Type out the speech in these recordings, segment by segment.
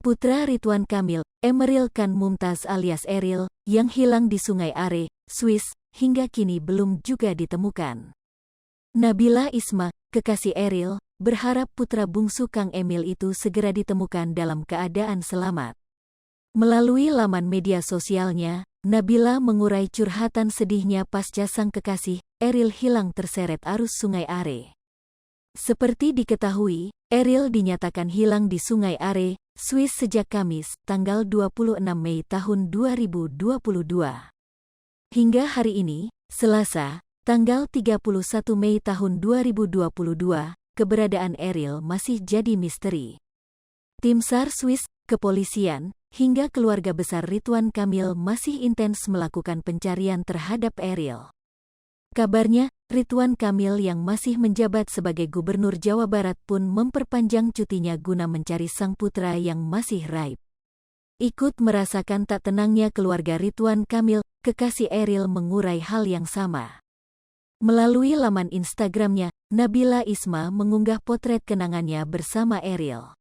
Putra Ridwan Kamil, Emeril Khan Mumtaz alias Eril, yang hilang di Sungai Are, Swiss, hingga kini belum juga ditemukan. Nabila Isma, kekasih Eril, berharap putra bungsu Kang Emil itu segera ditemukan dalam keadaan selamat. Melalui laman media sosialnya, Nabila mengurai curhatan sedihnya pasca sang kekasih, Eril hilang terseret arus Sungai Are. Seperti diketahui, Eril dinyatakan hilang di Sungai Are, Swiss sejak Kamis, tanggal 26 Mei tahun 2022. Hingga hari ini, Selasa, tanggal 31 Mei tahun 2022, keberadaan Eril masih jadi misteri. Tim SAR Swiss, kepolisian, hingga keluarga besar Ridwan Kamil masih intens melakukan pencarian terhadap Eril. Kabarnya, Ridwan Kamil yang masih menjabat sebagai Gubernur Jawa Barat pun memperpanjang cutinya guna mencari sang putra yang masih raib. Ikut merasakan tak tenangnya keluarga Ridwan Kamil, kekasih Eril mengurai hal yang sama. Melalui laman Instagramnya, Nabila Isma mengunggah potret kenangannya bersama Eril.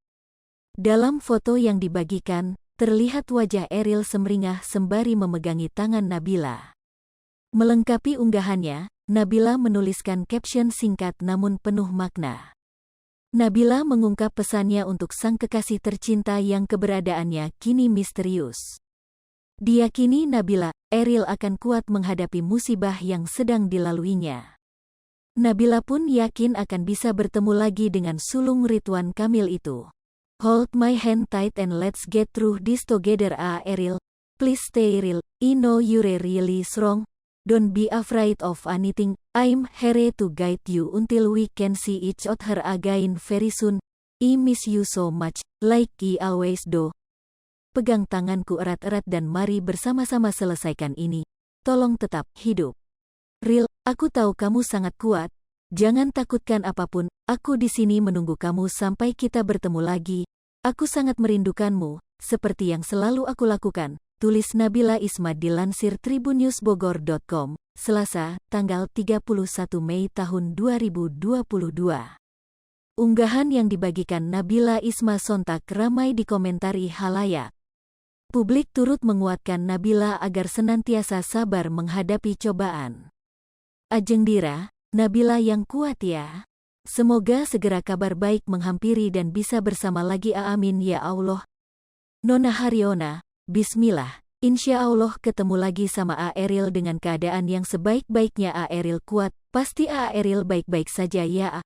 Dalam foto yang dibagikan, terlihat wajah Eril semeringah sembari memegangi tangan Nabila. Melengkapi unggahannya, Nabila menuliskan caption singkat namun penuh makna. Nabila mengungkap pesannya untuk sang kekasih tercinta yang keberadaannya kini misterius. Diyakini Nabila, Eril akan kuat menghadapi musibah yang sedang dilaluinya. Nabila pun yakin akan bisa bertemu lagi dengan sulung Ridwan Kamil itu. Hold my hand tight and let's get through this together Eril. Please stay real, I know you're really strong. Don't be afraid of anything, I'm here to guide you until we can see each other again very soon. I miss you so much, like I always do. Pegang tanganku erat-erat dan mari bersama-sama selesaikan ini. Tolong tetap hidup. Real, aku tahu kamu sangat kuat. Jangan takutkan apapun, aku di sini menunggu kamu sampai kita bertemu lagi. Aku sangat merindukanmu, seperti yang selalu aku lakukan. Tulis Nabila Isma dilansir tribunnewsbogor.com, Selasa, tanggal 31 Mei tahun 2022. Unggahan yang dibagikan Nabila Isma sontak ramai dikomentari halayak. Publik turut menguatkan Nabila agar senantiasa sabar menghadapi cobaan. Ajeng Dira, Nabila yang kuat ya. Semoga segera kabar baik menghampiri dan bisa bersama lagi amin ya Allah. Nona Haryona, Bismillah, insya Allah ketemu lagi sama Eril dengan keadaan yang sebaik-baiknya Eril kuat, pasti Eril baik-baik saja ya.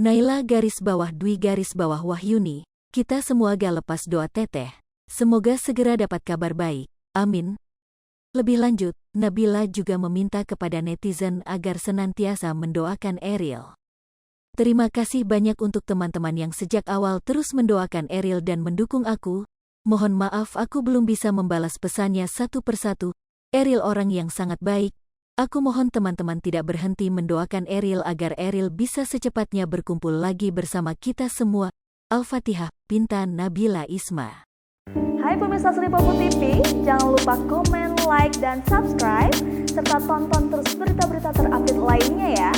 Naila _Dwi Wahyuni, kita semua gak lepas doa teteh. Semoga segera dapat kabar baik, amin. Lebih lanjut, Nabila juga meminta kepada netizen agar senantiasa mendoakan Eril. Terima kasih banyak untuk teman-teman yang sejak awal terus mendoakan Eril dan mendukung aku. Mohon maaf aku belum bisa membalas pesannya satu persatu. Eril orang yang sangat baik. Aku mohon teman-teman tidak berhenti mendoakan Eril agar Eril bisa secepatnya berkumpul lagi bersama kita semua. Al-Fatihah, pinta Nabila Isma. Hai pemirsa Sri Popo TV, jangan lupa komen, like, dan subscribe, serta tonton terus berita-berita terupdate lainnya ya.